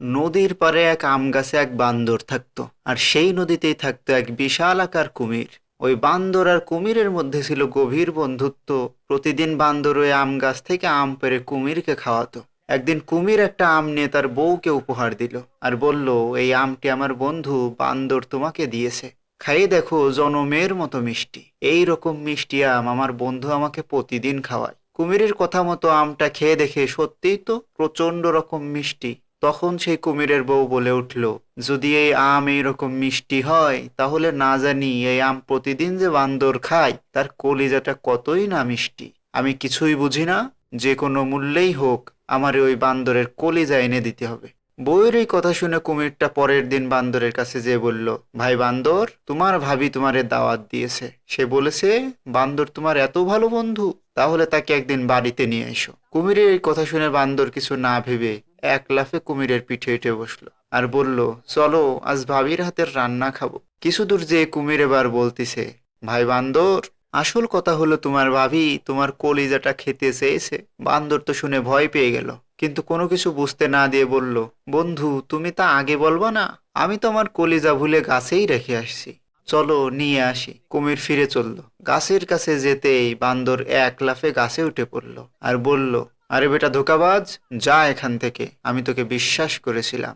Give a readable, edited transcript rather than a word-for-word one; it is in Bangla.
নদীর পাড়ে এক আম গাছে এক বান্দর থাকতো, আর সেই নদীতেই থাকতো এক বিশাল আকার কুমির। ওই বান্দর আর কুমিরের মধ্যে ছিল গভীর বন্ধুত্ব। প্রতিদিন বান্দর ওই আম গাছ থেকে আম পেড়ে কুমিরকে খাওয়াতো। একদিন কুমির একটা আম নিয়ে তার বউকে উপহার দিল, আর বলল, এই আমটি আমার বন্ধু বান্দর তোমাকে দিয়েছে, খাইয়ে দেখো, জনমের মতো মিষ্টি। এই রকম মিষ্টি আম আমার বন্ধু আমাকে প্রতিদিন খাওয়ায়। কুমিরের কথা মতো আমটা খেয়ে দেখে সত্যিই তো প্রচন্ড রকম মিষ্টি। তখন সেই কুমিরের বউ বলে উঠল, যদি এই আম এইরকম মিষ্টি হয়, তাহলে না জানি এই আম প্রতিদিন যে বান্দর খায় তার কলিজাটা কতই না মিষ্টি। আমি কিছুই বুঝি না, যে কোনো মূল্যেই হোক আমার ওই বান্দরের কলিজা এনে দিতে হবে। বউয়ের এই কথা শুনে কুমিরটা পরের দিন বান্দরের কাছে যেয়ে বলল, ভাই বান্দর, তোমার ভাবি তোমারে দাওয়াত দিয়েছে। সে বলেছে বান্দর তোমার এত ভালো বন্ধু, তাহলে তাকে একদিন বাড়িতে নিয়ে এসো। কুমিরের এই কথা শুনে বান্দর কিছু না ভেবে এক লাফে কুমিরের পিঠে উঠে বসলো, আর বলল, চলো আজ ভাবির হাতের রান্না খাবো। কিছু দূর যেয়ে কুমির এবার বলতিছে, ভাই বান্দর, আসল কথা হলো তোমার ভাবি তোমার কলিজাটা খেতে চেয়েছে। বান্দর তো শুনে ভয় পেয়ে গেল, কিন্তু কোনো কিছু বুঝতে না দিয়ে বলল, বন্ধু তুমি তা আগে বলবা না? আমি তো আমার কলিজা ভুলে গাছেই রেখে আসছি, চলো নিয়ে আসি। কুমির ফিরে চলল। গাছের কাছে যেতেই বান্দর এক লাফে গাছে উঠে পড়ল, আর বলল, আরে বেটা ধোঁকাবাজ, যা এখান থেকে, আমি তোকে বিশ্বাস করেছিলাম।